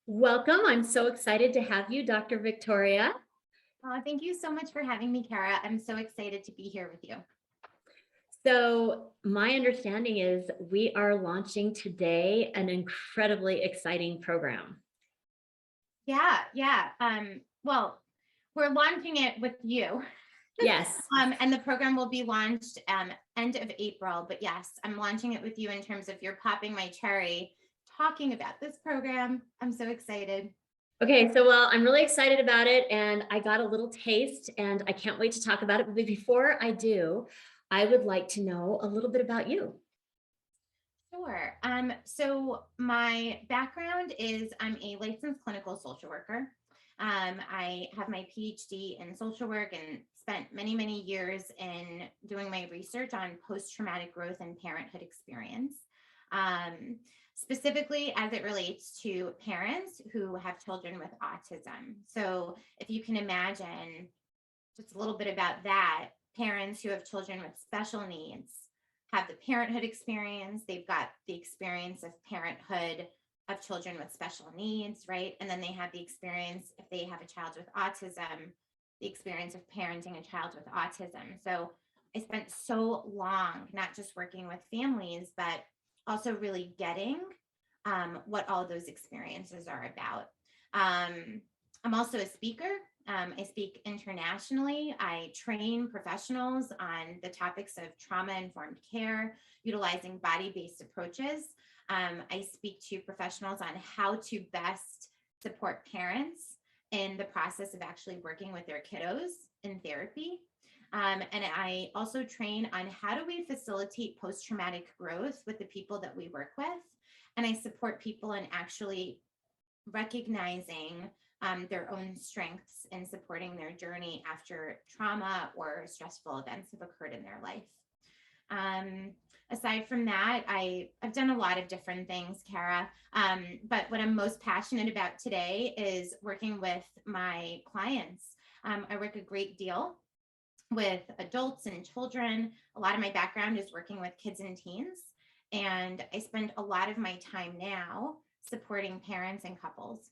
Welcome. I'm so excited to have you, Dr. Victoria. Thank you so much for having me, Kara. I'm so excited to be here with you. So, my understanding is we are launching today an incredibly exciting program. Yeah. Well, we're launching it with you. Yes. And the program will be launched end of April. But yes, I'm launching it with you in terms of you're popping my cherry talking about this program. I'm so excited. Okay, so I'm really excited about it and I got a little taste and I can't wait to talk about it. But before I do, I would like to know a little bit about you. Sure. So my background is I'm a licensed clinical social worker. I have my PhD in social work and spent many years in doing my research on post-traumatic growth and parenthood experience, specifically as it relates to parents who have children with autism. So if you can imagine just a little bit about that, parents who have children with special needs have the parenthood experience. They've got the experience of parenthood of children with special needs, right? And then they have the experience, if they have a child with autism, the experience of parenting a child with autism. So I spent so long not just working with families, but also really getting what all those experiences are about. I'm also a speaker. I speak internationally. I train professionals on the topics of trauma-informed care, utilizing body-based approaches. I speak to professionals on how to best support parents in the process of actually working with their kiddos in therapy. And I also train on how do we facilitate post-traumatic growth with the people that we work with. And I support people in actually recognizing their own strengths and supporting their journey after trauma or stressful events have occurred in their life. Aside from that, I've done a lot of different things, Kara, but what I'm most passionate about today is working with my clients. I work a great deal with adults and children. A lot of my background is working with kids and teens, and I spend a lot of my time now supporting parents and couples.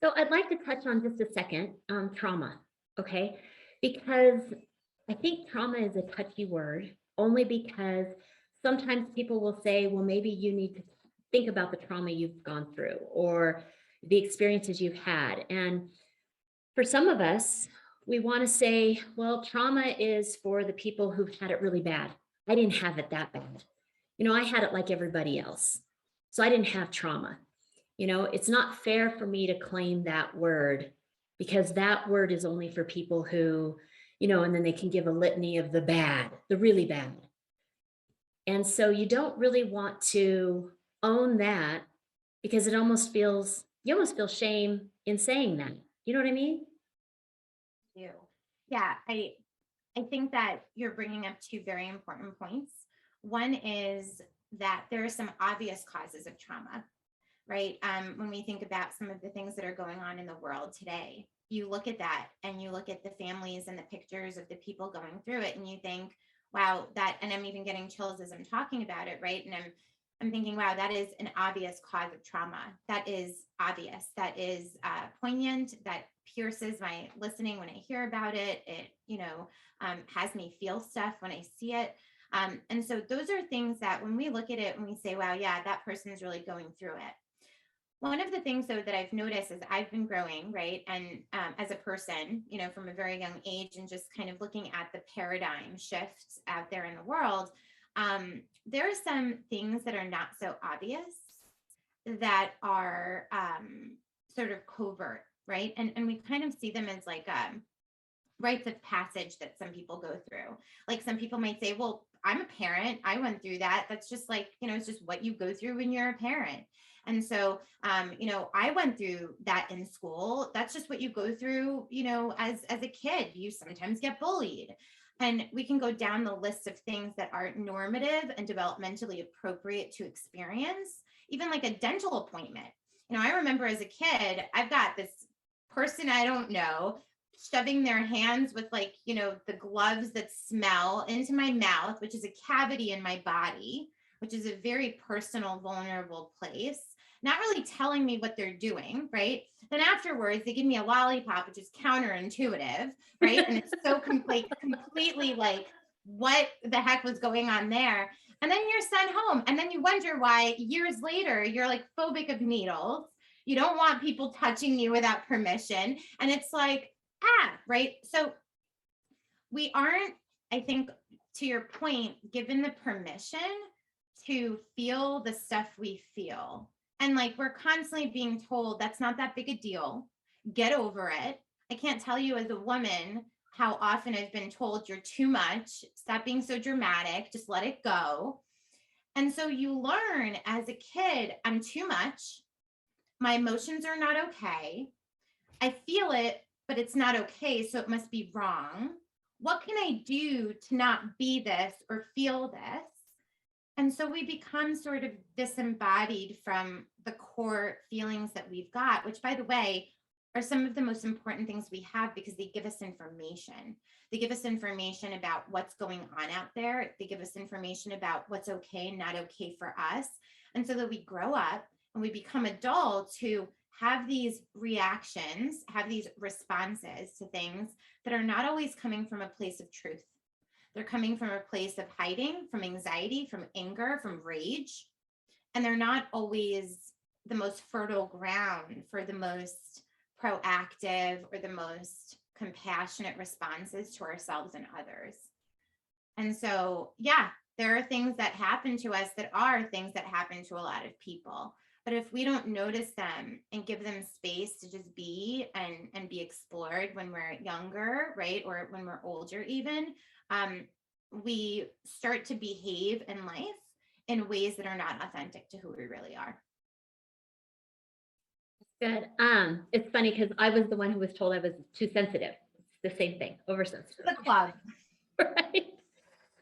So, I'd like to touch on just a second on trauma, okay? Because I think trauma is a touchy word only because sometimes people will say, well, maybe you need to think about the trauma you've gone through or the experiences you've had. And for some of us, we want to say, well, trauma is for the people who've had it really bad. I didn't have it that bad. I had it like everybody else. So I didn't have trauma. It's not fair for me to claim that word because that word is only for people who, and then they can give a litany of the bad, the really bad. And so you don't really want to own that because you almost feel shame in saying that. You know what I mean? Do. Yeah, I think that you're bringing up two very important points. One is that there are some obvious causes of trauma, right? When we think about some of the things that are going on in the world today, you look at that and you look at the families and the pictures of the people going through it, and you think, wow, that, and I'm even getting chills as I'm talking about it, right? And I'm thinking, wow, that is an obvious cause of trauma. That is obvious. That is poignant. That pierces my listening when I hear about it. It, has me feel stuff when I see it. And so those are things that when we look at it and we say, wow, yeah, that person is really going through it. One of the things, though, that I've noticed as I've been growing, right, and as a person, from a very young age, and just kind of looking at the paradigm shifts out there in the world, there are some things that are not so obvious that are sort of covert, right? And we kind of see them as like rites of passage that some people go through. Like some people might say, well, I'm a parent. I went through that. That's just like, it's just what you go through when you're a parent. And so, I went through that in school. That's just what you go through, as a kid. You sometimes get bullied. And we can go down the list of things that are normative and developmentally appropriate to experience, even like a dental appointment. I remember as a kid, I've got this person I don't know shoving their hands with the gloves that smell into my mouth, which is a cavity in my body, which is a very personal, vulnerable place. not really telling me what they're doing, right? Then afterwards, they give me a lollipop, which is counterintuitive, right? And it's so completely like, what the heck was going on there? And then you're sent home. And then you wonder why years later, you're like phobic of needles. You don't want people touching you without permission. And it's like, right? So we aren't, I think, to your point, given the permission to feel the stuff we feel. And like we're constantly being told that's not that big a deal. Get over it. I can't tell you as a woman how often I've been told you're too much. Stop being so dramatic. Just let it go. And so you learn as a kid, I'm too much. My emotions are not okay. I feel it, but it's not okay. So it must be wrong. What can I do to not be this or feel this? And so we become sort of disembodied from the core feelings that we've got, which, by the way, are some of the most important things we have because they give us information. They give us information about what's going on out there. They give us information about what's okay and not okay for us. And so that we grow up and we become adults who have these reactions, have these responses to things that are not always coming from a place of truth. They're coming from a place of hiding, from anxiety, from anger, from rage. And they're not always the most fertile ground for the most proactive or the most compassionate responses to ourselves and others. And so, yeah, there are things that happen to us that are things that happen to a lot of people. But if we don't notice them and give them space to just be and be explored when we're younger, right? Or when we're older, even, we start to behave in life in ways that are not authentic to who we really are. Good. It's funny because I was the one who was told I was too sensitive. It's the same thing, oversensitive. The club. Right.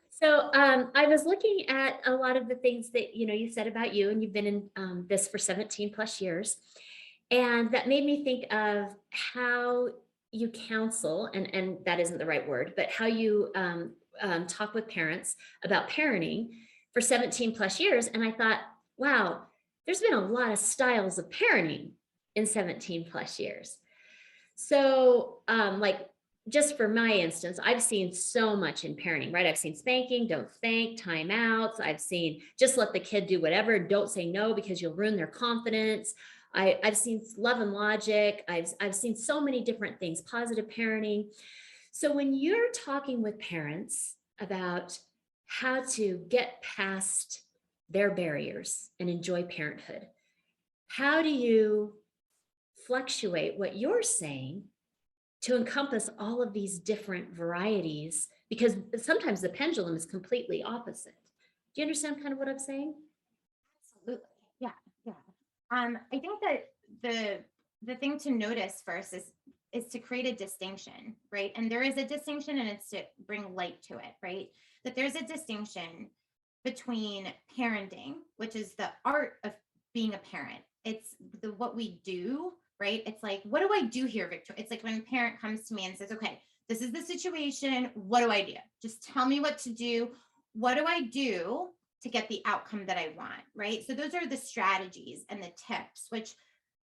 So I was looking at a lot of the things that you said about you, and you've been in this for 17 plus years, and that made me think of how you counsel, and that isn't the right word, but how you talk with parents about parenting for 17 plus years. And I thought, wow, there's been a lot of styles of parenting in 17 plus years. So like, just for my instance, I've seen so much in parenting, right? I've seen spanking, don't spank, timeouts. I've seen just let the kid do whatever. Don't say no because you'll ruin their confidence. I've seen love and logic. I've seen so many different things, positive parenting. So when you're talking with parents about how to get past their barriers and enjoy parenthood, how do you fluctuate what you're saying to encompass all of these different varieties? Because sometimes the pendulum is completely opposite. Do you understand kind of what I'm saying? Absolutely. Yeah. Yeah. I think that the thing to notice first is to create a distinction, right? And there is a distinction, and it's to bring light to it, right? That there's a distinction between parenting, which is the art of being a parent. It's what we do, right? It's like, what do I do here, Victoria? It's like when a parent comes to me and says, okay, this is the situation. What do I do? Just tell me what to do. What do I do to get the outcome that I want, right? So those are the strategies and the tips, which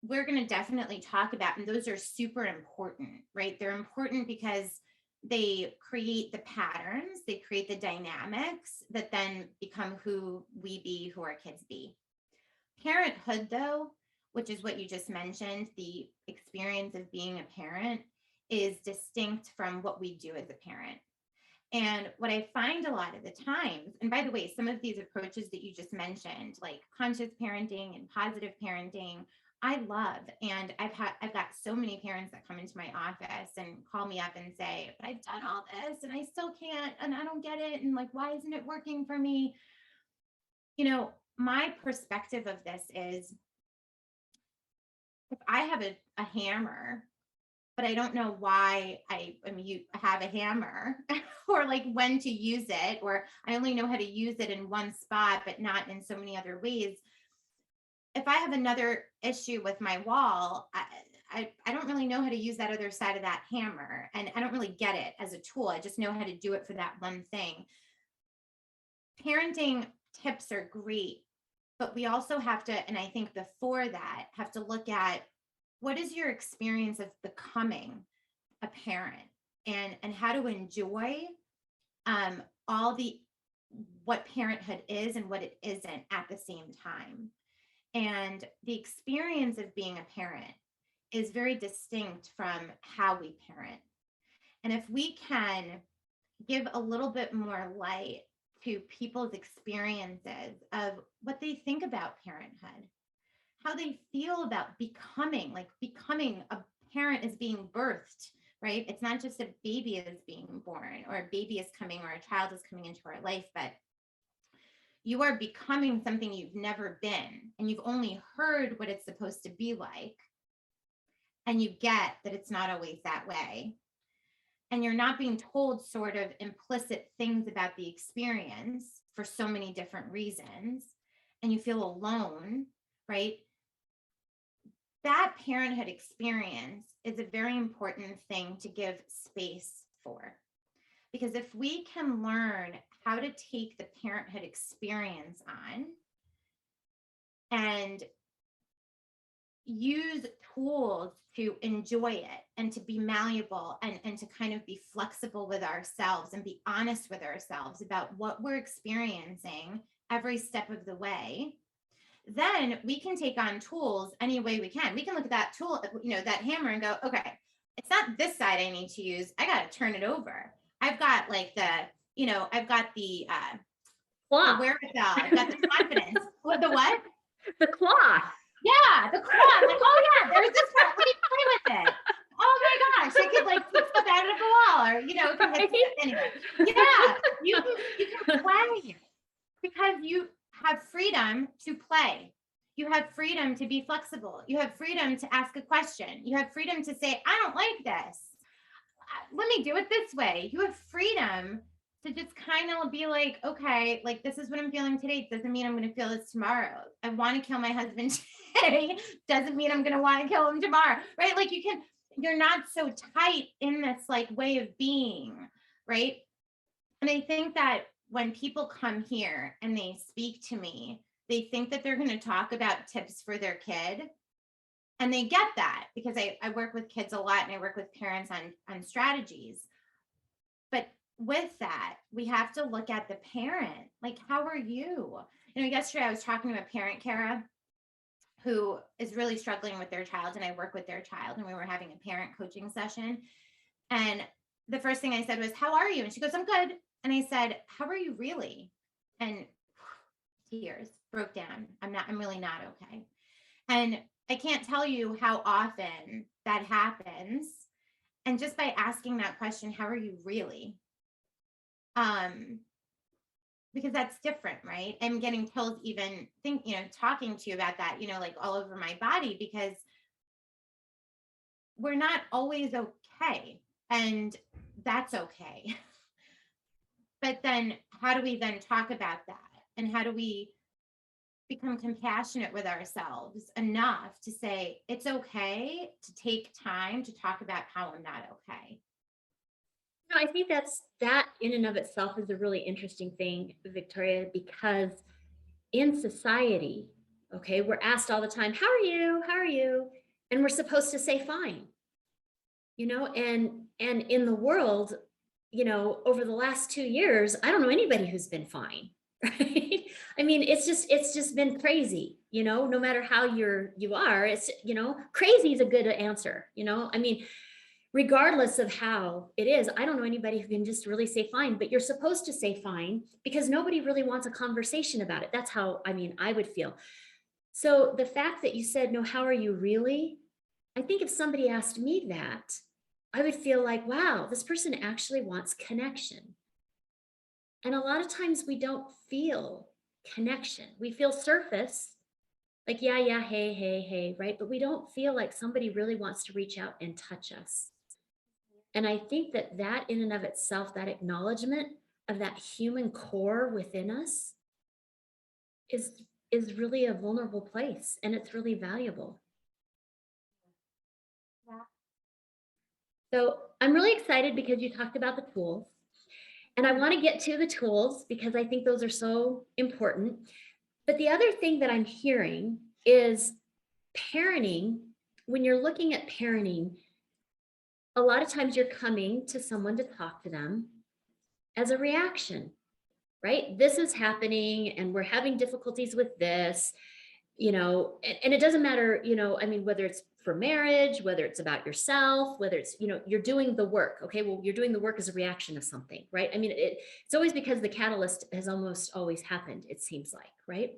we're going to definitely talk about. And those are super important, right? They're important because they create the patterns, they create the dynamics that then become who we be, who our kids be. Parenthood, though, which is what you just mentioned, the experience of being a parent is distinct from what we do as a parent. And what I find a lot of the times, and by the way, some of these approaches that you just mentioned, like conscious parenting and positive parenting, I love. And I've got so many parents that come into my office and call me up and say, but I've done all this and I still can't, and I don't get it. And like, why isn't it working for me? My perspective of this is, if I have a hammer, but I don't know why you have a hammer or like when to use it, or I only know how to use it in one spot, but not in so many other ways. If I have another issue with my wall, I don't really know how to use that other side of that hammer. And I don't really get it as a tool. I just know how to do it for that one thing. Parenting tips are great, But we also have to, and I think before that, have to look at what is your experience of becoming a parent, and how to enjoy all the what parenthood is and what it isn't at the same time. And the experience of being a parent is very distinct from how we parent. And if we can give a little bit more light to people's experiences of what they think about parenthood, how they feel about becoming, like becoming a parent is being birthed, right? It's not just a baby is being born or a baby is coming or a child is coming into our life, but you are becoming something you've never been, and you've only heard what it's supposed to be like. And you get that it's not always that way. And you're not being told sort of implicit things about the experience for so many different reasons. And you feel alone, right? That parenthood experience is a very important thing to give space for. Because if we can learn how to take the parenthood experience on and use tools to enjoy it and to be malleable and to kind of be flexible with ourselves and be honest with ourselves about what we're experiencing every step of the way, then we can take on tools any way we can. We can look at that tool, that hammer, and go, okay, it's not this side I need to use. I got to turn it over. I've got like I've got the wherewithal. I've got the confidence. The what? The claw. Yeah, the claw. I'm like, oh yeah, there's this part. Let me play with it. Oh my gosh, I could like put stuff out of the wall, or anyway. Yeah, you can play because you have freedom to play. You have freedom to be flexible. You have freedom to ask a question. You have freedom to say, I don't like this. Let me do it this way. You have freedom to just kind of be like, okay, like this is what I'm feeling today. It doesn't mean I'm going to feel this tomorrow. I want to kill my husband today. Doesn't mean I'm going to want to kill him tomorrow, right? Like you're not so tight in this like way of being, right? And I think that when people come here and they speak to me, they think that they're going to talk about tips for their kid. And they get that because I work with kids a lot and I work with parents on strategies. But with that, we have to look at the parent. Like, how are you? Yesterday I was talking to a parent, Kara, who is really struggling with their child, and I work with their child, and we were having a parent coaching session. And the first thing I said was, how are you? And she goes, I'm good. And I said, how are you really? And tears broke down. I'm really not okay. And I can't tell you how often that happens. And just by asking that question, how are you really? Because that's different, right? I'm getting told even talking to you about that, like all over my body, because we're not always okay. And that's okay. But then how do we then talk about that? And how do we become compassionate with ourselves enough to say, it's okay to take time to talk about how I'm not okay? I think that in and of itself is a really interesting thing, Victoria, because in society, okay, we're asked all the time, how are you? How are you? And we're supposed to say fine. And in the world, over the last 2 years, I don't know anybody who's been fine. Right. I mean, it's just been crazy, no matter how you are, it's, crazy is a good answer, I mean, regardless of how it is, I don't know anybody who can just really say fine, but you're supposed to say fine because nobody really wants a conversation about it. That's how, I would feel. So the fact that you said, no, how are you really? I think if somebody asked me that, I would feel like, wow, this person actually wants connection. And a lot of times we don't feel connection. We feel surface, like, yeah, hey, right? But we don't feel like somebody really wants to reach out and touch us. And I think that in and of itself, that acknowledgement of that human core within us is really a vulnerable place, and it's really valuable. Yeah. So I'm really excited because you talked about the tools. And I want to get to the tools because I think those are so important. But the other thing that I'm hearing is parenting, when you're looking at parenting, a lot of times you're coming to someone to talk to them as a reaction, right? This is happening and we're having difficulties with this, and it doesn't matter, I mean, whether it's for marriage, whether it's about yourself, whether it's, you're doing the work. Okay, well, you're doing the work as a reaction of something, right? I mean, it's always because the catalyst has almost always happened, it seems like, right?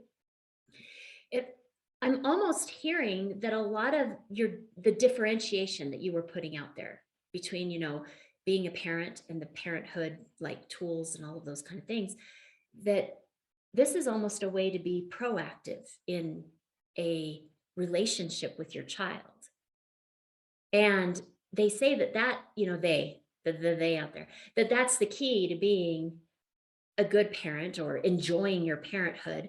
It, I'm almost hearing that a lot of the differentiation that you were putting out there between, being a parent and the parenthood like tools and all of those kind of things, that this is almost a way to be proactive in a relationship with your child. And they say they out there, that's the key to being a good parent or enjoying your parenthood.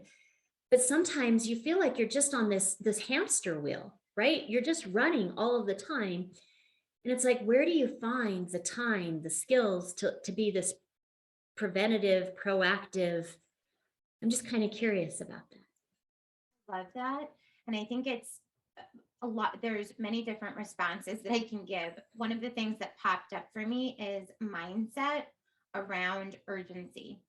But sometimes you feel like you're just on this hamster wheel, right? You're just running all of the time. And it's like, where do you find the time, the skills to be this preventative, proactive? I'm just kind of curious about that. Love that. And I think it's a lot, there's many different responses that I can give. One of the things that popped up for me is mindset around urgency.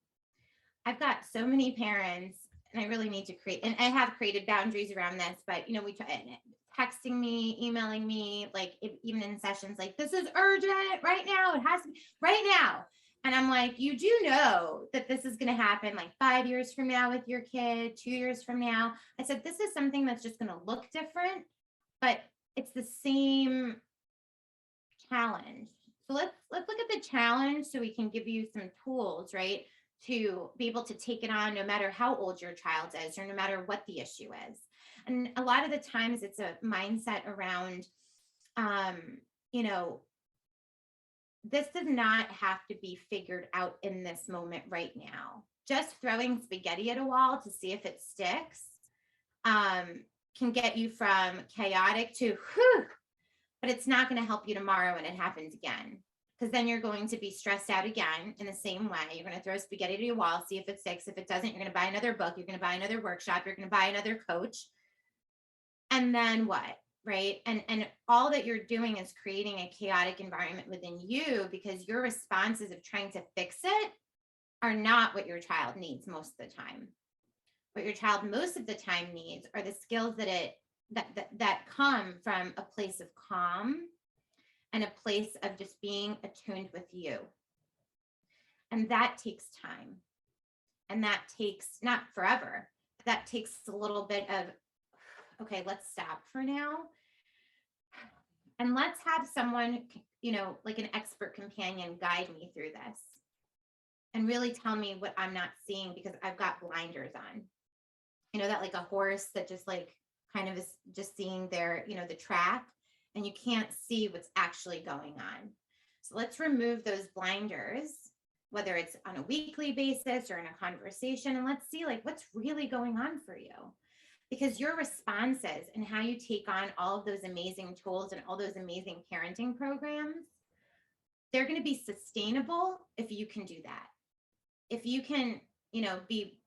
I've got so many parents, and I really need to create, and I have created boundaries around this, but we try texting me, emailing me, like even in sessions, like, this is urgent right now. It has to be right now. And I'm like, you do know that this is going to happen like 5 years from now with your kid, 2 years from now. I said, this is something that's just going to look different, but it's the same challenge. So let's look at the challenge so we can give you some tools, right? To be able to take it on no matter how old your child is or no matter what the issue is. And a lot of the times it's a mindset around, this does not have to be figured out in this moment right now. Just throwing spaghetti at a wall to see if it sticks can get you from chaotic to whew, but it's not going to help you tomorrow when it happens again. Because then you're going to be stressed out again in the same way. You're going to throw spaghetti to your wall, see if it sticks. If it doesn't, you're going to buy another book. You're going to buy another workshop. You're going to buy another coach. And then what? Right. And all that you're doing is creating a chaotic environment within you because your responses of trying to fix it are not what your child needs most of the time. What your child most of the time needs are the skills that come from a place of calm and a place of just being attuned with you. And that takes time. And that takes not forever. That takes a little bit of, okay, let's stop for now. And let's have someone, like an expert companion guide me through this and really tell me what I'm not seeing because I've got blinders on. That like a horse that just like kind of is just seeing their, the track and you can't see what's actually going on. So let's remove those blinders, whether it's on a weekly basis or in a conversation, and let's see like what's really going on for you. Because your responses and how you take on all of those amazing tools and all those amazing parenting programs, they're going to be sustainable if you can do that. If you can, be,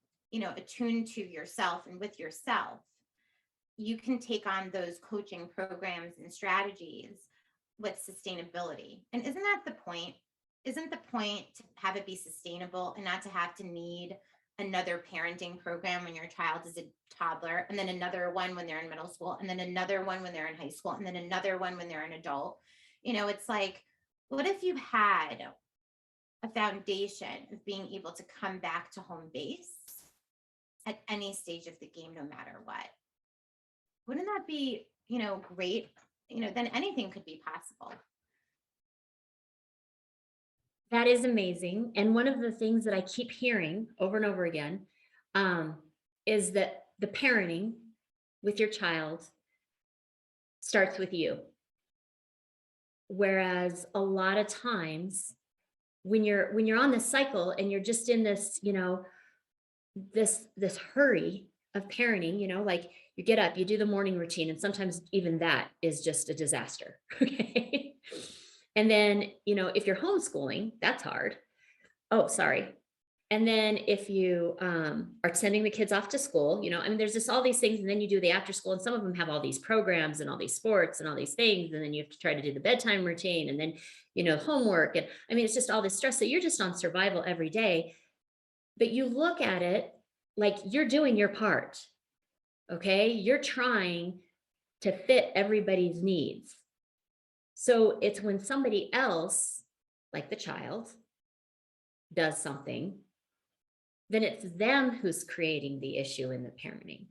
attuned to yourself and with yourself, you can take on those coaching programs and strategies with sustainability. And isn't that the point? Isn't the point to have it be sustainable and not to have to need another parenting program when your child is a toddler, and then another one when they're in middle school, and then another one when they're in high school, and then another one when they're an adult? It's like, what if you had a foundation of being able to come back to home base at any stage of the game, no matter what? Wouldn't that be, great? Then anything could be possible. That is amazing. And one of the things that I keep hearing over and over again is that the parenting with your child starts with you. Whereas a lot of times when you're on this cycle and you're just in this, this hurry of parenting, like you get up, you do the morning routine, and sometimes even that is just a disaster. Okay. And then, if you're homeschooling, that's hard. Oh, sorry. And then if you are sending the kids off to school, I mean, there's just all these things. And then you do the after school, and some of them have all these programs and all these sports and all these things. And then you have to try to do the bedtime routine and then, homework. And I mean, it's just all this stress. So you're just on survival every day. But you look at it like you're doing your part. Okay. You're trying to fit everybody's needs. So it's when somebody else, like the child, does something, then it's them who's creating the issue in the parenting.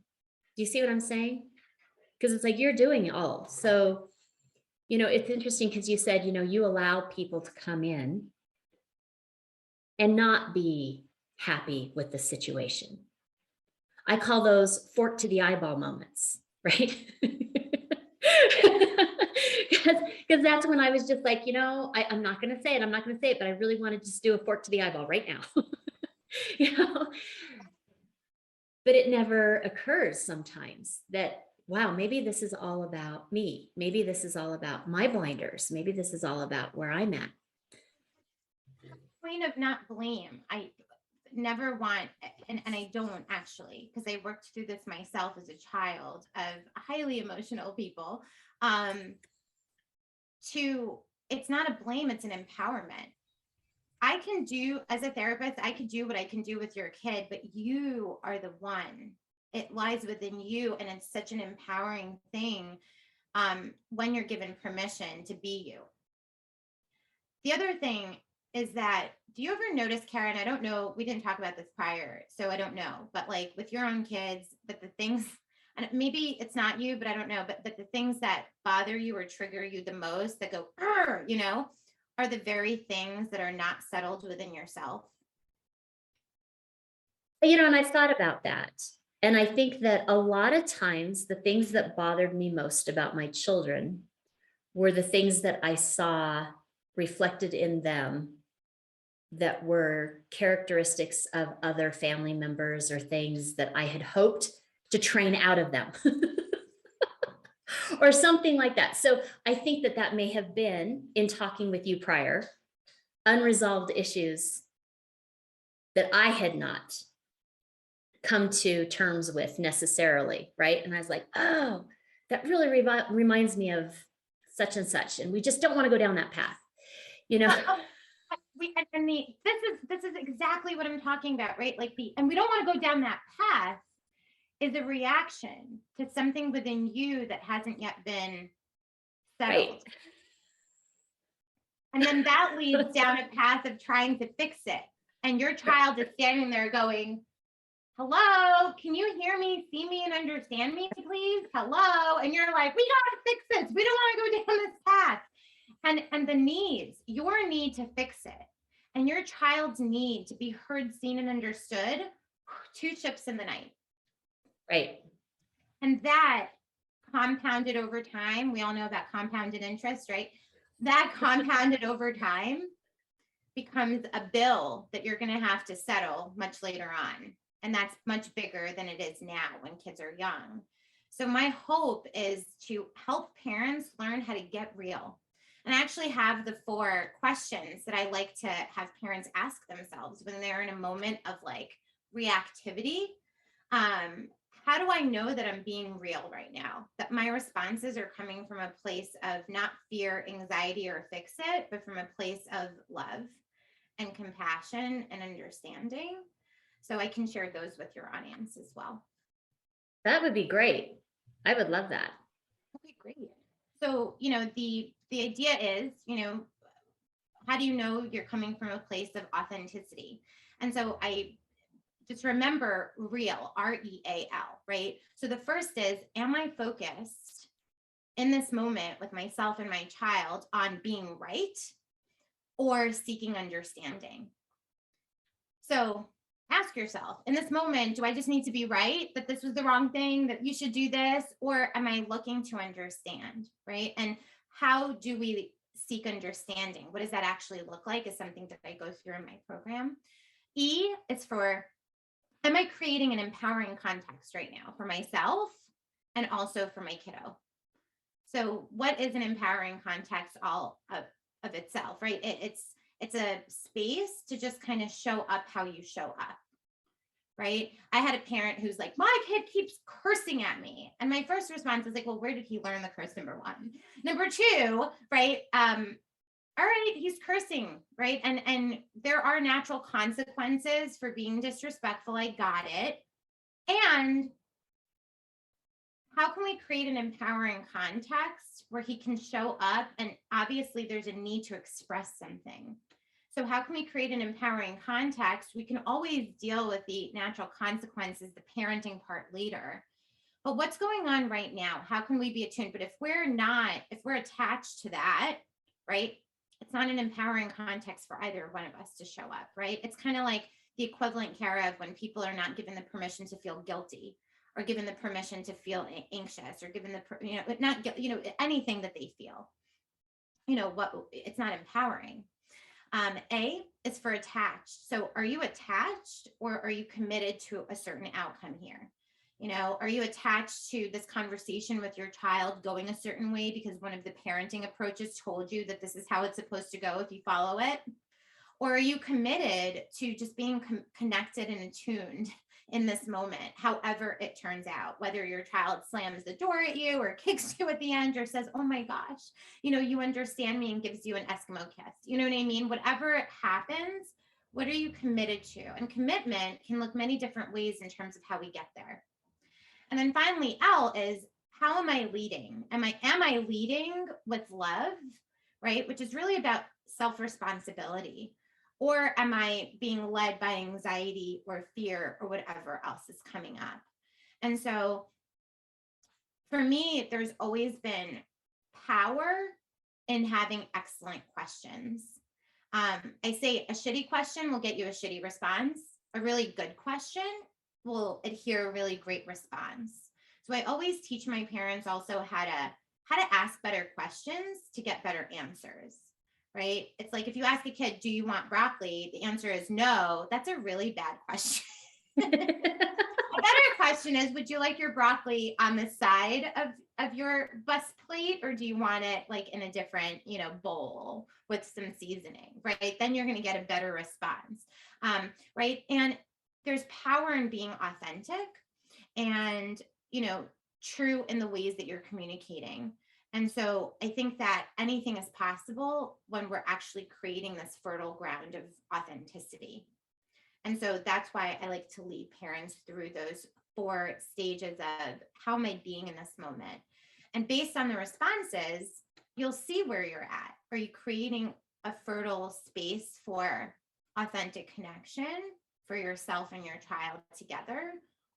Do you see what I'm saying? Because it's like you're doing it all. So, it's interesting because you said, you allow people to come in and not be happy with the situation. I call those fork to the eyeball moments, right? Because that's when I was just like, I'm not going to say it. I'm not going to say it, but I really want to just do a fork to the eyeball right now. But it never occurs sometimes that, wow, maybe this is all about me. Maybe this is all about my blinders. Maybe this is all about where I'm at. Point of not blame. I never want, and I don't actually, because I worked through this myself as a child of highly emotional people. It's not a blame, it's an empowerment. I can do, as a therapist, I could do what I can do with your kid, but you are the one. It lies within you, and it's such an empowering thing when you're given permission to be you. The other thing is that, do you ever notice, Karen, I don't know, we didn't talk about this prior, so I don't know, but like with your own kids, but the things, and maybe it's not you, but I don't know, but the things that bother you or trigger you the most that go, are the very things that are not settled within yourself. And I thought about that. And I think that a lot of times the things that bothered me most about my children were the things that I saw reflected in them that were characteristics of other family members or things that I had hoped to train out of them. Or something like that. So I think that may have been, in talking with you prior, unresolved issues that I had not come to terms with necessarily, right? And I was like, oh, that really reminds me of such and such, and we just don't want to go down that path, This is exactly what I'm talking about, right? And we don't want to go down that path is a reaction to something within you that hasn't yet been settled. Right. And then that leads down a path of trying to fix it. And your child is standing there going, hello, can you hear me, see me, and understand me, please? Hello. And you're like, we gotta fix this. We don't want to go down this path. And the needs, your need to fix it, and your child's need to be heard, seen, and understood, two ships in the night. Right. And that compounded over time. We all know about compounded interest, right? That compounded over time becomes a bill that you're going to have to settle much later on. And that's much bigger than it is now when kids are young. So my hope is to help parents learn how to get real. And I actually have the 4 questions that I like to have parents ask themselves when they're in a moment of like reactivity. How do I know that I'm being real right now? That my responses are coming from a place of not fear, anxiety, or fix it, but from a place of love and compassion and understanding. So I can share those with your audience as well. That would be great. I would love that. Okay, great. So, the idea is, how do you know you're coming from a place of authenticity? And so I just remember real, REAL, right? So the first is, am I focused in this moment with myself and my child on being right or seeking understanding? So ask yourself, in this moment, do I just need to be right, that this was the wrong thing, that you should do this, or am I looking to understand, right? And how do we seek understanding? What does that actually look like is something that I go through in my program. E is for, am I creating an empowering context right now for myself and also for my kiddo? So what is an empowering context all of itself, right? It's a space to just kind of show up how you show up. Right. I had a parent who's like, my kid keeps cursing at me. And my first response was like, well, where did he learn the curse? Number one. Number two, right. All right, he's cursing, right? And there are natural consequences for being disrespectful. I got it. And how can we create an empowering context where he can show up? And obviously there's a need to express something. So how can we create an empowering context? We can always deal with the natural consequences, the parenting part later. But what's going on right now? How can we be attuned? But if we're attached to that, right? It's not an empowering context for either one of us to show up, right? It's kind of like the equivalent, Kara, of when people are not given the permission to feel guilty, or given the permission to feel anxious, or given anything that they feel. It's not empowering. A is for attached. So are you attached, or are you committed to a certain outcome here? Are you attached to this conversation with your child going a certain way because one of the parenting approaches told you that this is how it's supposed to go if you follow it? Or are you committed to just being connected and attuned in this moment, however it turns out, whether your child slams the door at you or kicks you at the end or says, oh my gosh, you understand me, and gives you an Eskimo kiss, you know what I mean? Whatever happens, what are you committed to? And commitment can look many different ways in terms of how we get there. And then finally, L is, how am I leading? Am I leading with love, right? Which is really about self-responsibility. Or am I being led by anxiety or fear or whatever else is coming up? And so for me, there's always been power in having excellent questions. I say a shitty question will get you a shitty response. A really good question will adhere a really great response. So I always teach my parents also how to ask better questions to get better answers, right? It's like, if you ask a kid, do you want broccoli? The answer is no. That's a really bad question. A better question is, would you like your broccoli on the side of your bus plate, or do you want it like in a different, bowl with some seasoning, right? Then you're going to get a better response, right? And there's power in being authentic and, true in the ways that you're communicating. And so I think that anything is possible when we're actually creating this fertile ground of authenticity. And so that's why I like to lead parents through those 4 stages of, how am I being in this moment? And based on the responses, you'll see where you're at. Are you creating a fertile space for authentic connection for yourself and your child together?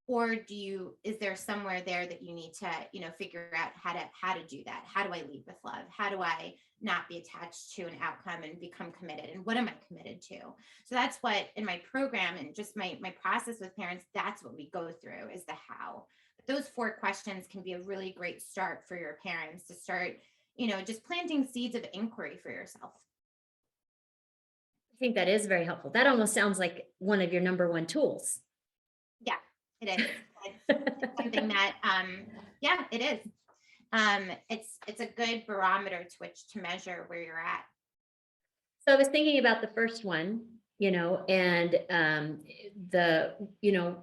Or is there somewhere there that you need to, figure out how to do that? How do I lead with love? How do I not be attached to an outcome and become committed? And what am I committed to? So that's what, in my program and just my process with parents, that's what we go through, is the how. But those 4 questions can be a really great start for your parents to start, just planting seeds of inquiry for yourself. I think that is very helpful. That almost sounds like one of your number 1 tools. Yeah, it is. It's something that, yeah, it is. It's a good barometer to which to measure where you're at. So I was thinking about the first one, and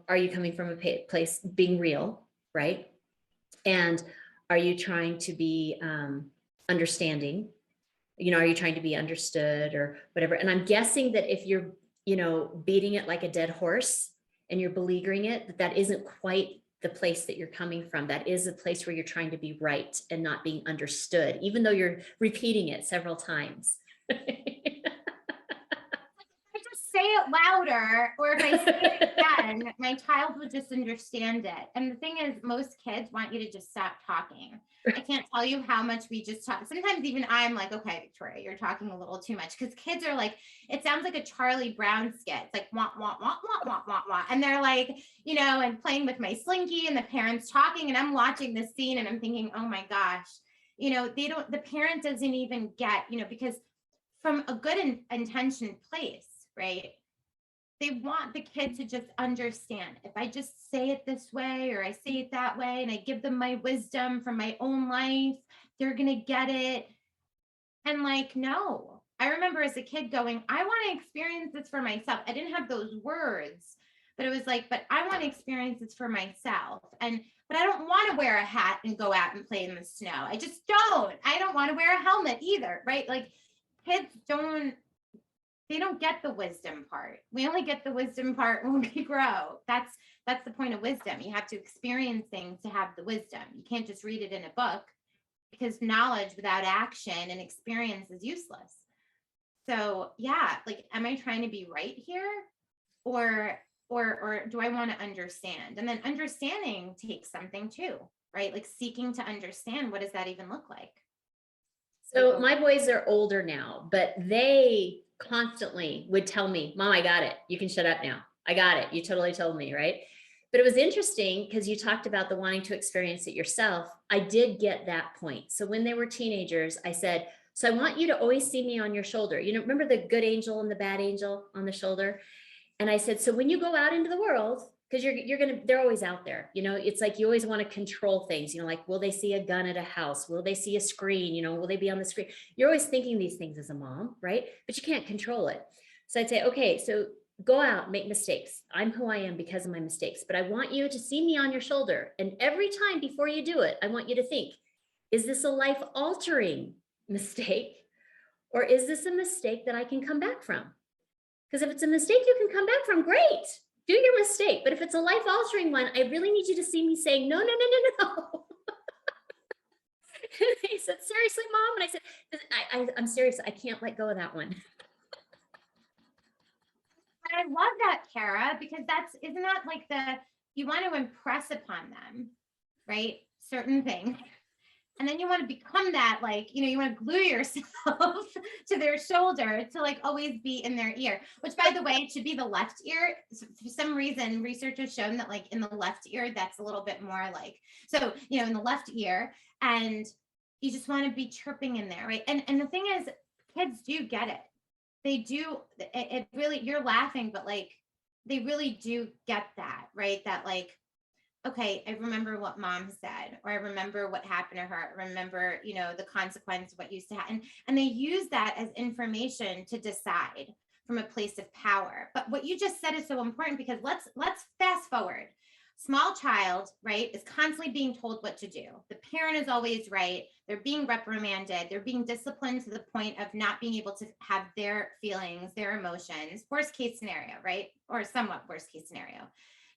are you coming from a place being real, right? And are you trying to be understanding? Are you trying to be understood or whatever? And I'm guessing that if you're, beating it like a dead horse and you're beleaguering it, that isn't quite the place that you're coming from. That is a place where you're trying to be right and not being understood, even though you're repeating it several times. Say it louder, or if I say it again, my child will just understand it. And the thing is, most kids want you to just stop talking. I can't tell you how much we just talk. Sometimes even I'm like, okay, Victoria, you're talking a little too much, because kids are like, it sounds like a Charlie Brown skit. It's like, wah, wah, wah, wah, wah, wah, wah. And they're like, and playing with my slinky, and the parents talking, and I'm watching this scene and I'm thinking, oh my gosh, the parent doesn't even get, because from a good intentioned place, right? They want the kid to just understand. If I just say it this way, or I say it that way, and I give them my wisdom from my own life, they're going to get it. And like, no, I remember as a kid going, I want to experience this for myself. I didn't have those words, but it was like, but I want to experience this for myself. But I don't want to wear a hat and go out and play in the snow. I just don't. I don't want to wear a helmet either, right? Like kids they don't get the wisdom part. We only get the wisdom part when we grow. That's the point of wisdom. You have to experience things to have the wisdom. You can't just read it in a book, because knowledge without action and experience is useless. So yeah, like, am I trying to be right here, or do I want to understand? And then understanding takes something too, right? Like seeking to understand, what does that even look like? So my boys are older now, but they constantly would tell me, Mom, I got it. You can shut up now. I got it. You totally told me, right? But it was interesting because you talked about the wanting to experience it yourself. I did get that point. So when they were teenagers, I said, so I want you to always see me on your shoulder. You know, remember the good angel and the bad angel on the shoulder? And I said, so when you go out into the world, because they're always out there, you know, it's like you always want to control things, you know, like, will they see a gun at a house? Will they see a screen? You know, will they be on the screen? You're always thinking these things as a mom, right? But you can't control it. So I'd say, okay, so go out, make mistakes. I'm who I am because of my mistakes, but I want you to see me on your shoulder. And every time before you do it, I want you to think, is this a life altering mistake? Or is this a mistake that I can come back from? Because if it's a mistake you can come back from, great, do your mistake. But if it's a life altering one, I really need you to see me saying, no, no, no, no, no. And he said, seriously, Mom? And I said, I'm serious. I can't let go of that one. I love that, Kara, because isn't that like you want to impress upon them, right? Certain things. And then you want to become that, like, you know, you want to glue yourself to their shoulder to like always be in their ear, which by the way, it should be the left ear. For some reason, research has shown that like in the left ear, that's a little bit more like, so, you know, in the left ear, and you just want to be chirping in there, right? And the thing is, kids do get it. They do, it really, you're laughing, but like, they really do get that, right? That like, okay, I remember what Mom said, or I remember what happened to her. I remember, you know, the consequence of what used to happen. And they use that as information to decide from a place of power. But what you just said is so important, because let's fast forward. Small child, right, is constantly being told what to do. The parent is always right. They're being reprimanded. They're being disciplined to the point of not being able to have their feelings, their emotions, worst case scenario, right? Or somewhat worst case scenario.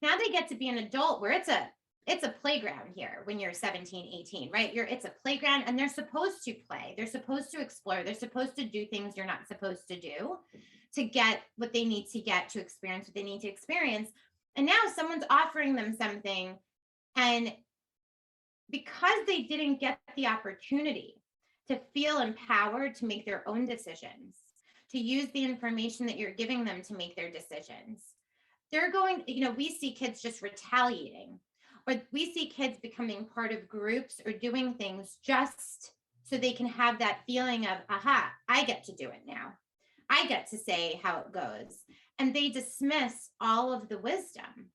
Now they get to be an adult where it's a playground here when you're 17, 18, right? It's a playground, and they're supposed to play. They're supposed to explore. They're supposed to do things you're not supposed to do to get what they need to get, to experience what they need to experience. And now someone's offering them something, and because they didn't get the opportunity to feel empowered to make their own decisions, to use the information that you're giving them to make their decisions, they're going, you know, we see kids just retaliating, or we see kids becoming part of groups or doing things just so they can have that feeling of, aha, I get to do it now. I get to say how it goes. And they dismiss all of the wisdom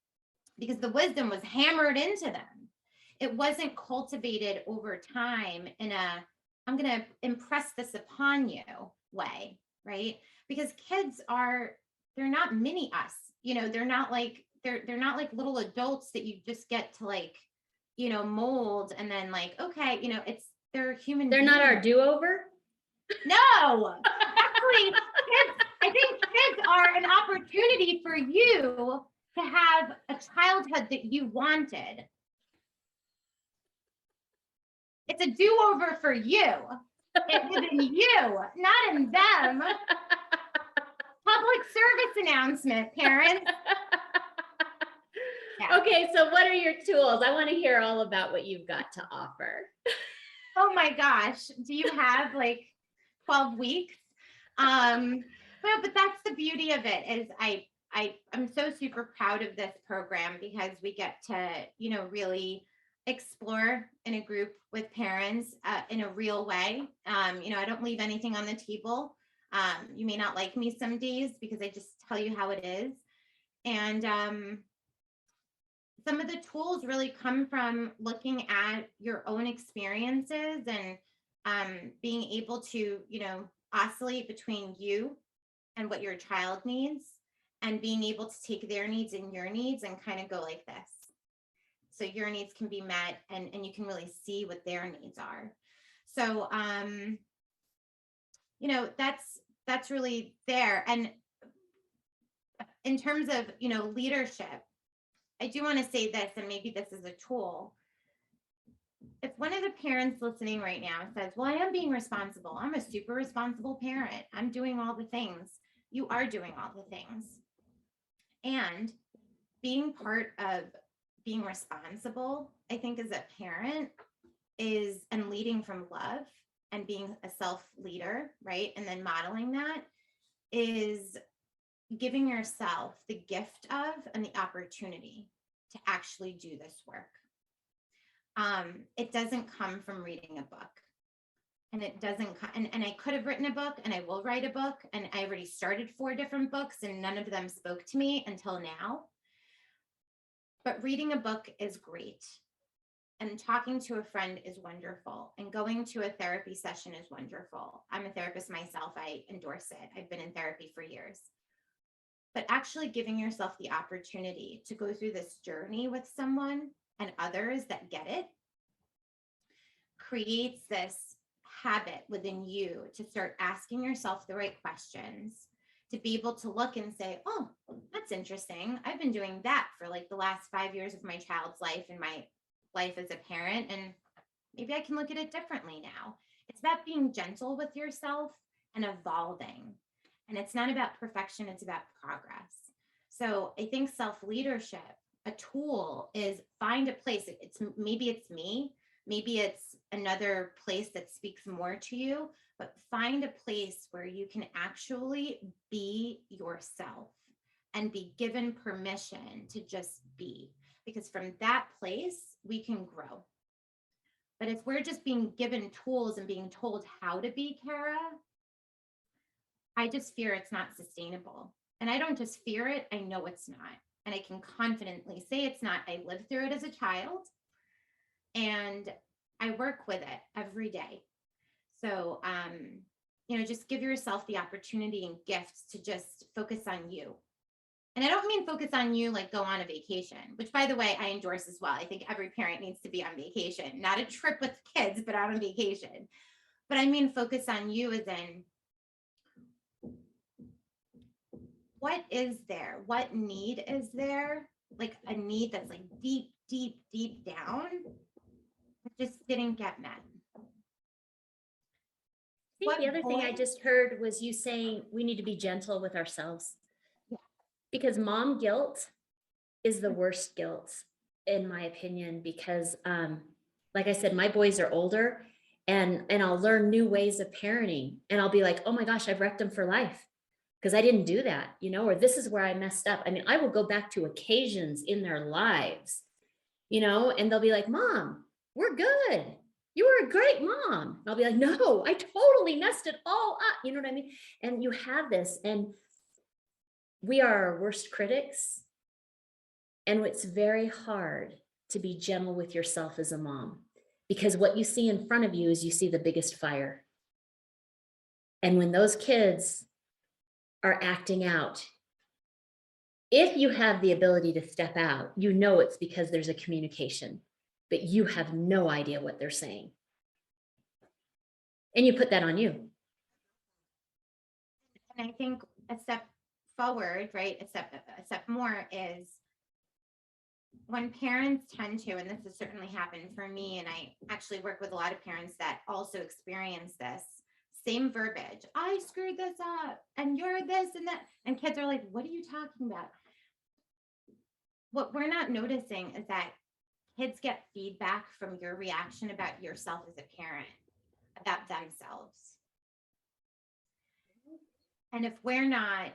because the wisdom was hammered into them. It wasn't cultivated over time in I'm going to impress this upon you way, right? Because kids they're not mini us. You know, they're not like little adults that you just get to like, you know, mold and then like, okay, you know, they're human. They're not our do-over. No, actually, I think kids are an opportunity for you to have a childhood that you wanted. It's a do-over for you. It's in you, not in them. Public service announcement, parents. Yeah. Okay, so what are your tools? I want to hear all about what you've got to offer. Oh my gosh, do you have like 12 weeks? Well, but that's the beauty of it, is I'm so super proud of this program because we get to, you know, really explore in a group with parents in a real way. You know, I don't leave anything on the table. You may not like me some days because I just tell you how it is. And some of the tools really come from looking at your own experiences and being able to, you know, oscillate between you and what your child needs, and being able to take their needs and your needs and kind of go like this. So your needs can be met, and you can really see what their needs are. So, you know, that's really there. And in terms of, you know, leadership, I do want to say this, and maybe this is a tool. If one of the parents listening right now says, well, I am being responsible, I'm a super responsible parent, I'm doing all the things, you are doing all the things. And being part of being responsible, I think, as a parent is, and leading from love and being a self leader, right? And then modeling that is giving yourself the gift of and the opportunity to actually do this work. It doesn't come from reading a book, and it doesn't come, and I could have written a book, and I will write a book, and I already started 4 different books, and none of them spoke to me until now. But reading a book is great, and talking to a friend is wonderful, and going to a therapy session is wonderful. I'm a therapist myself. I endorse it. I've been in therapy for years. But actually giving yourself the opportunity to go through this journey with someone and others that get it creates this habit within you to start asking yourself the right questions, to be able to look and say, oh, that's interesting. I've been doing that for like the last 5 years of my child's life and my life as a parent, and maybe I can look at it differently now. It's about being gentle with yourself and evolving. And it's not about perfection, it's about progress. So I think self-leadership, a tool, is find a place. Maybe it's me, maybe it's another place that speaks more to you, but find a place where you can actually be yourself and be given permission to just be. Because from that place, we can grow. But if we're just being given tools and being told how to be, Kara, I just fear it's not sustainable. And I don't just fear it, I know it's not. And I can confidently say it's not. I lived through it as a child, and I work with it every day. So, you know, just give yourself the opportunity and gifts to just focus on you. And I don't mean focus on you like go on a vacation, which, by the way, I endorse as well. I think every parent needs to be on vacation, not a trip with kids, but out on vacation. But I mean focus on you as in, what is there? What need is there? Like a need that's like deep, deep, deep down that just didn't get met. I think the other thing I just heard was you saying we need to be gentle with ourselves. Yeah. Because mom guilt is the worst guilt, in my opinion, because like I said, my boys are older, and I'll learn new ways of parenting, and I'll be like, oh my gosh, I've wrecked them for life because I didn't do that, you know, or this is where I messed up. I mean, I will go back to occasions in their lives, you know, and they'll be like, Mom, we're good. You were a great mom. And I'll be like, no, I totally messed it all up. You know what I mean? And you have this, and we are our worst critics. And it's very hard to be gentle with yourself as a mom, because what you see in front of you is you see the biggest fire. And when those kids are acting out, if you have the ability to step out, you know it's because there's a communication, but you have no idea what they're saying. And you put that on you. And I think a step forward, right? A step more is when parents tend to, and this has certainly happened for me, and I actually work with a lot of parents that also experience this same verbiage. I screwed this up, and you're this and that. And kids are like, what are you talking about? What we're not noticing is that kids get feedback from your reaction about yourself as a parent, about themselves. And if we're not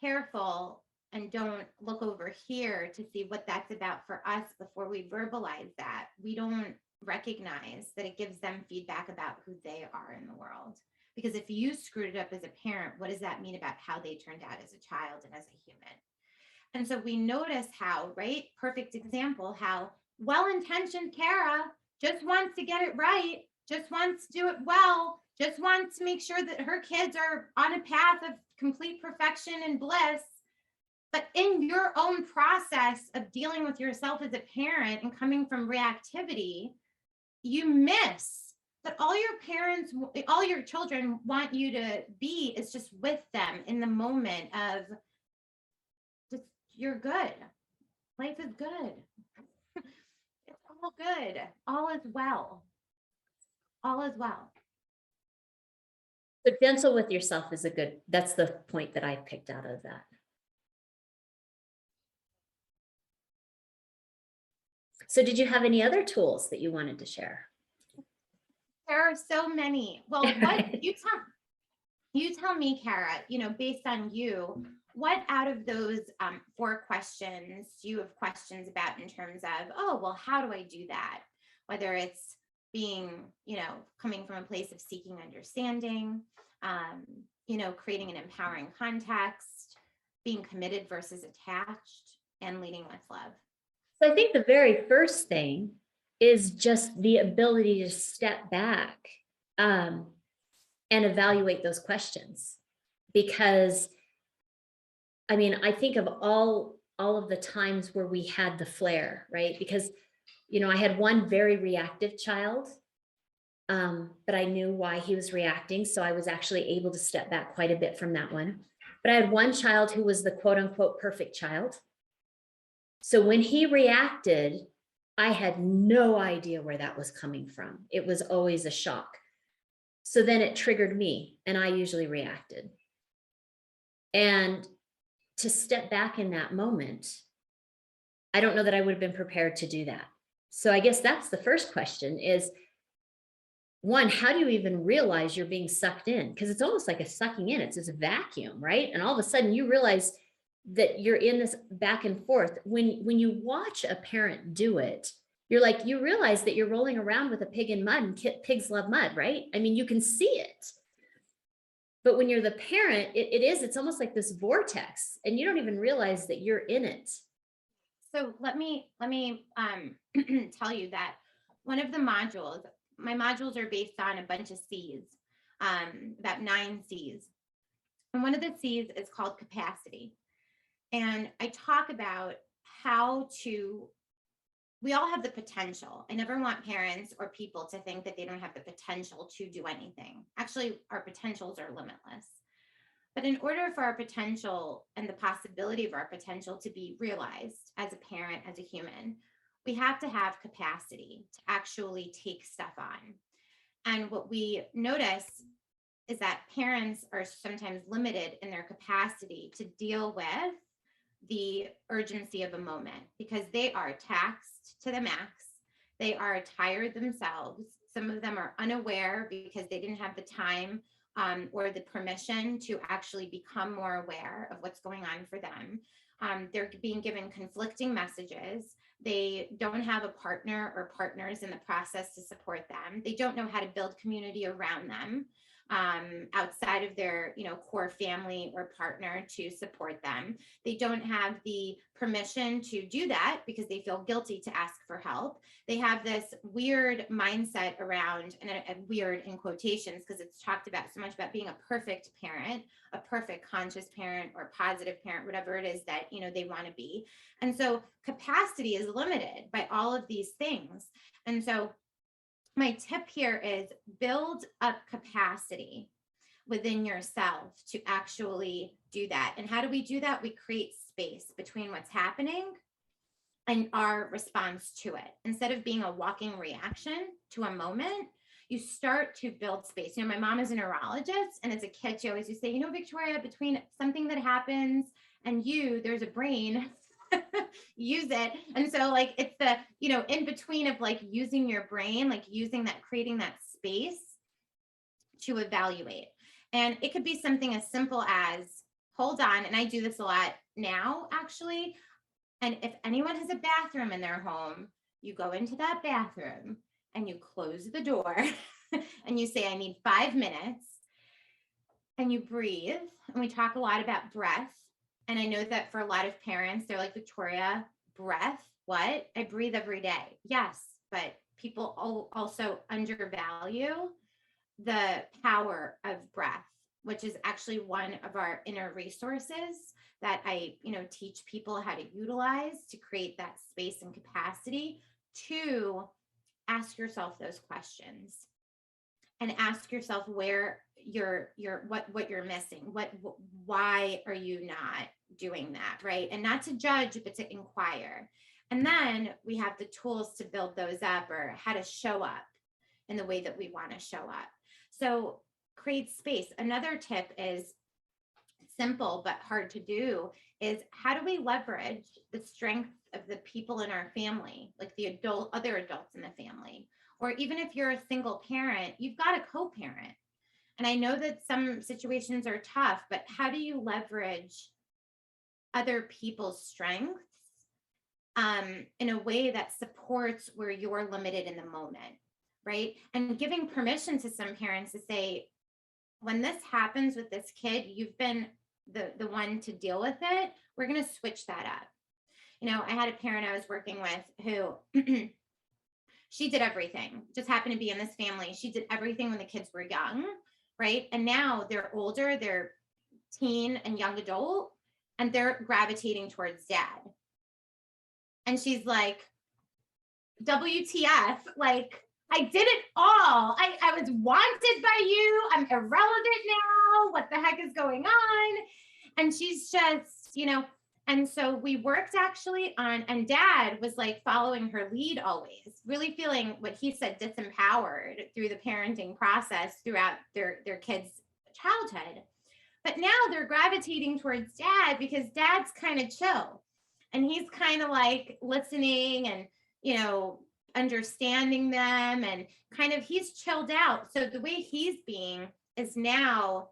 careful and don't look over here to see what that's about for us before we verbalize that, we don't recognize that it gives them feedback about who they are in the world. Because if you screwed it up as a parent, what does that mean about how they turned out as a child and as a human? And so we notice how, right? Perfect example, how well-intentioned Kara just wants to get it right, just wants to do it well, just wants to make sure that her kids are on a path of complete perfection and bliss. But in your own process of dealing with yourself as a parent and coming from reactivity, you miss that all your parents, all your children want you to be is just with them in the moment of just, you're good. Life is good. It's all good. All is well. All is well. So gentle with yourself is that's the point that I picked out of that. So did you have any other tools that you wanted to share? There are so many. Well, what you tell me, Kara, based on you, what out of those 4 questions do you have questions about in terms of, oh, well, how do I do that? Whether it's being, coming from a place of seeking understanding, creating an empowering context, being committed versus attached, and leading with love. So I think the very first thing is just the ability to step back and evaluate those questions. Because, I mean, I think of all of the times where we had the flare, right? Because, I had one very reactive child, but I knew why he was reacting. So I was actually able to step back quite a bit from that one. But I had one child who was the quote unquote perfect child. So when he reacted, I had no idea where that was coming from. It was always a shock. So then it triggered me, and I usually reacted. And to step back in that moment, I don't know that I would have been prepared to do that. So I guess that's the first question is, one, how do you even realize you're being sucked in? Because it's almost like a sucking in. It's this vacuum, right? And all of a sudden you realize that you're in this back and forth. When you watch a parent do it, you realize that you're rolling around with a pig in mud, and pigs love mud, right? I mean, you can see it. But when you're the parent, it's almost like this vortex, and you don't even realize that you're in it. So let me tell you that one of the modules, my modules are based on a bunch of C's, about 9 C's. And one of the C's is called capacity. And I talk about we all have the potential. I never want parents or people to think that they don't have the potential to do anything. Actually, our potentials are limitless. But in order for our potential and the possibility of our potential to be realized as a parent, as a human, we have to have capacity to actually take stuff on. And what we notice is that parents are sometimes limited in their capacity to deal with the urgency of a moment because they are taxed to the max. They are tired themselves. Some of them are unaware because they didn't have the time or the permission to actually become more aware of what's going on for them. They're being given conflicting messages. They don't have a partner or partners in the process to support them. They don't know how to build community around them outside of their core family or partner to support them. They don't have the permission to do that because they feel guilty to ask for help. They have this weird mindset around, and weird in quotations because it's talked about so much about being a perfect parent, a perfect conscious parent or positive parent, whatever it is that they want to be. And so capacity is limited by all of these things. And so my tip here is build up capacity within yourself to actually do that. And how do we do that? We create space between what's happening and our response to it. Instead of being a walking reaction to a moment, you start to build space. My mom is a neurologist, and as a kid, she always used to say, Victoria, between something that happens and there's a brain. Use it. And so it's the in between of using your brain, creating that space to evaluate. And it could be something as simple as hold on, and I do this a lot now actually, and if anyone has a bathroom in their home, you go into that bathroom and you close the door and you say, I need 5 minutes, and you breathe. And we talk a lot about breath. And I know that for a lot of parents, they're like, Victoria, breath, what? I breathe every day. Yes, but people also undervalue the power of breath, which is actually one of our inner resources that I, teach people how to utilize to create that space and capacity to ask yourself those questions and ask yourself where what you're missing, why are you not doing that, right? And not to judge, but to inquire. And then we have the tools to build those up, or how to show up in the way that we want to show up. So create space. Another tip is simple but hard to do, is how do we leverage the strength of the people in our family, like the other adults in the family? Or even if you're a single parent, you've got a co-parent. And I know that some situations are tough, but how do you leverage other people's strengths in a way that supports where you're limited in the moment, right? And giving permission to some parents to say, when this happens with this kid, you've been the one to deal with it. We're going to switch that up. I had a parent I was working with who she did everything, just happened to be in this family. She did everything when the kids were young, right? And now they're older, they're teen and young adult, and they're gravitating towards dad. And she's like, WTF, like, I did it all. I was wanted by you. I'm irrelevant now. What the heck is going on? And she's just, and so we worked actually on, and dad was like following her lead always, really feeling what he said, disempowered through the parenting process throughout their kids' childhood. But now they're gravitating towards dad because dad's kind of chill. And he's kind of like listening and, understanding them, and kind of he's chilled out. So the way he's being is now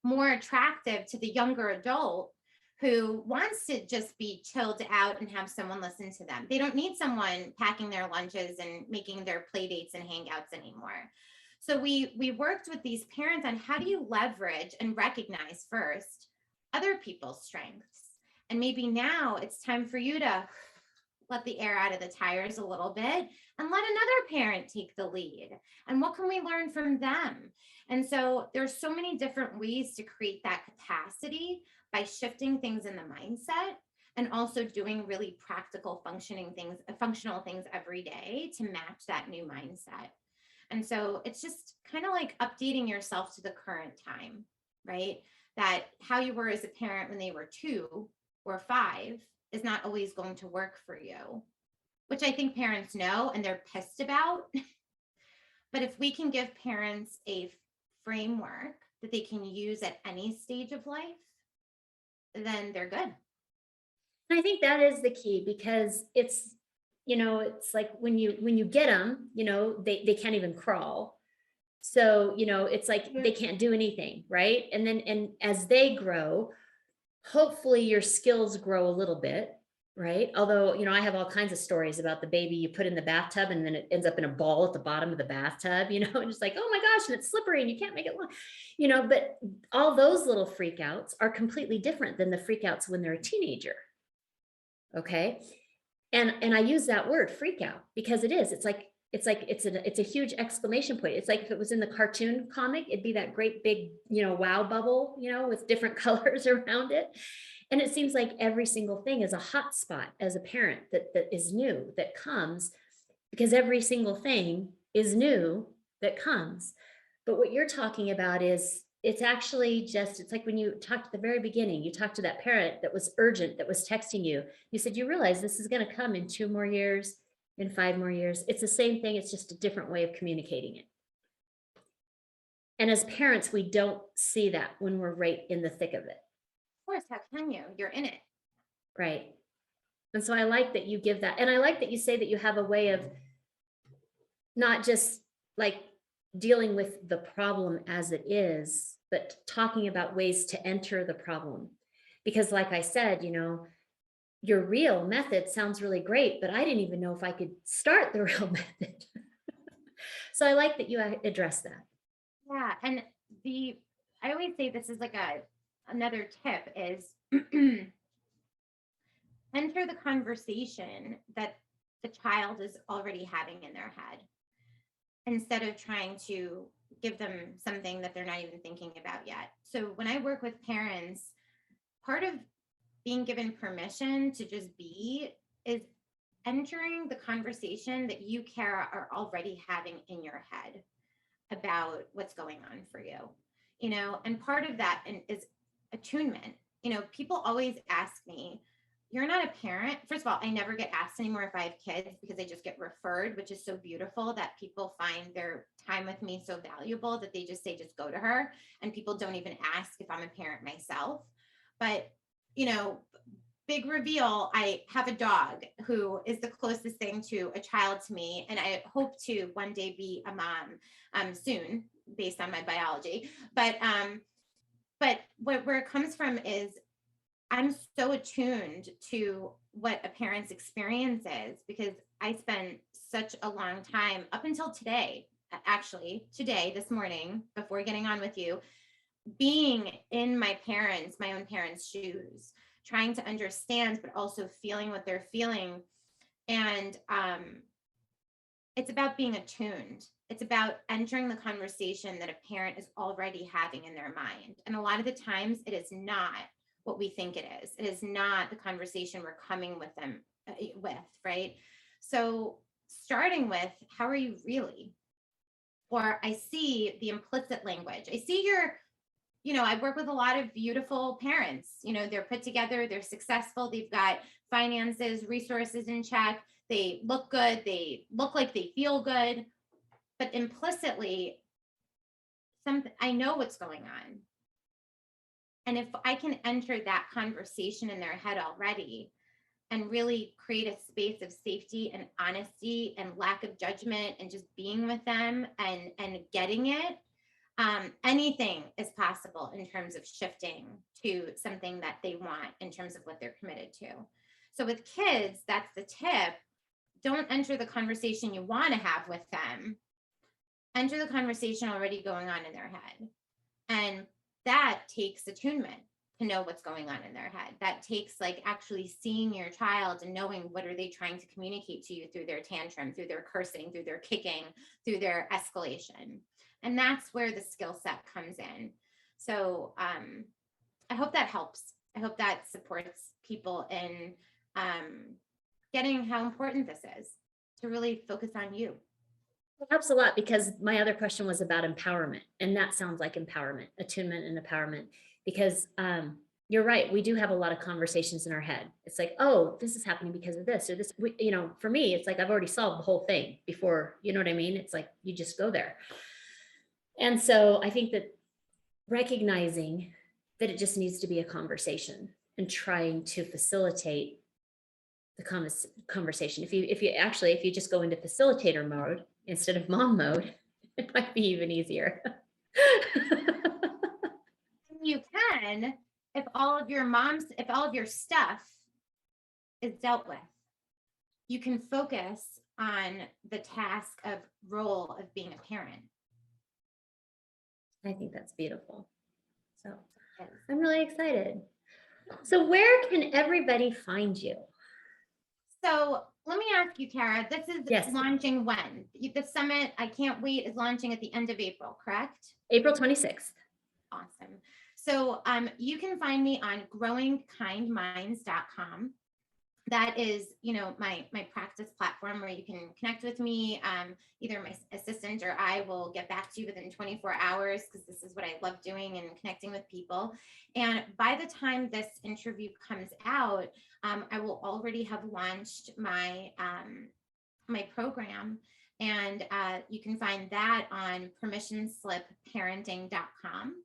more attractive to the younger adult who wants to just be chilled out and have someone listen to them. They don't need someone packing their lunches and making their play dates and hangouts anymore. So we worked with these parents on how do you leverage and recognize first other people's strengths. And maybe now it's time for you to let the air out of the tires a little bit and let another parent take the lead. And what can we learn from them? And so there's so many different ways to create that capacity by shifting things in the mindset, and also doing really practical functional things every day to match that new mindset. And so it's just kind of like updating yourself to the current time, right? That how you were as a parent when they were 2 or 5 is not always going to work for you, which I think parents know and they're pissed about. But if we can give parents a framework that they can use at any stage of life, then they're good. I think that is the key, because it's like when you get them, they can't even crawl. So, it's like they can't do anything, right? And as they grow, hopefully your skills grow a little bit, right? Although, I have all kinds of stories about the baby you put in the bathtub and then it ends up in a ball at the bottom of the bathtub, and just like, oh my gosh, and it's slippery and you can't make it long, but all those little freakouts are completely different than the freakouts when they're a teenager. Okay. And I use that word freak out because it's a huge exclamation point. It's like if it was in the cartoon comic, it'd be that great big, wow bubble, with different colors around it. And it seems like every single thing is a hot spot as a parent that is new, that comes, because every single thing is new that comes. But what you're talking about is, it's like when you talked at the very beginning, you talked to that parent that was urgent, that was texting you. You said, you realize this is going to come in 2 more years, in 5 more years. It's the same thing. It's just a different way of communicating it. And as parents, we don't see that when we're right in the thick of it. Of course, how can you? You're in it. Right. And so I like that you give that. And I like that you say that you have a way of not just like dealing with the problem as it is, but talking about ways to enter the problem. Because like I said, your real method sounds really great, but I didn't even know if I could start the real method. So I like that you address that. Yeah. And I always say this is like another tip is enter the conversation that the child is already having in their head, instead of trying to give them something that they're not even thinking about yet. So when I work with parents, part of being given permission to just be is entering the conversation that you, Kara, are already having in your head about what's going on for you, and part of that is attunement. People always ask me, you're not a parent. First of all, I never get asked anymore if I have kids because I just get referred, which is so beautiful that people find their time with me so valuable that they just say, just go to her. And people don't even ask if I'm a parent myself. But, big reveal, I have a dog who is the closest thing to a child to me. And I hope to one day be a mom soon based on my biology. But where it comes from is I'm so attuned to what a parent's experience is because I spent such a long time up until today, actually today, this morning, before getting on with you, being in my own parents' shoes, trying to understand, but also feeling what they're feeling. And it's about being attuned. It's about entering the conversation that a parent is already having in their mind. And a lot of the times it is not what we think it is. It is not the conversation we're coming with them with, right? So starting with, how are you really? Or I see the implicit language. I see I work with a lot of beautiful parents. They're put together, they're successful, they've got finances, resources in check, they look good, they look like they feel good, but implicitly, I know what's going on. And if I can enter that conversation in their head already and really create a space of safety and honesty and lack of judgment and just being with them and getting it, anything is possible in terms of shifting to something that they want in terms of what they're committed to. So with kids, that's the tip. Don't enter the conversation you want to have with them. Enter the conversation already going on in their head. And that takes attunement to know what's going on in their head. That takes actually seeing your child and knowing what are they trying to communicate to you through their tantrum, through their cursing, through their kicking, through their escalation. And that's where the skill set comes in. So I hope that helps. I hope that supports people in getting how important this is to really focus on you. It helps a lot because my other question was about empowerment, and that sounds like empowerment, attunement and empowerment, because you're right. We do have a lot of conversations in our head. It's like, oh, this is happening because of this or this, for me, it's like, I've already solved the whole thing before, you know what I mean? It's like, you just go there. And so I think that recognizing that it just needs to be a conversation and trying to facilitate the conversation. If you just go into facilitator mode instead of mom mode, it might be even easier. You can, if all of your stuff is dealt with, you can focus on the task of role of being a parent. I think that's beautiful. So I'm really excited. So where can everybody find you? So let me ask you, Kara, this is launching when? The summit, I can't wait, is launching at the end of April, correct? April 26th. Awesome. So you can find me on growingkindminds.com. That is, my practice platform where you can connect with me. Either my assistant or I will get back to you within 24 hours because this is what I love doing and connecting with people. And by the time this interview comes out, I will already have launched my my program. And you can find that on permissionslipparenting.com.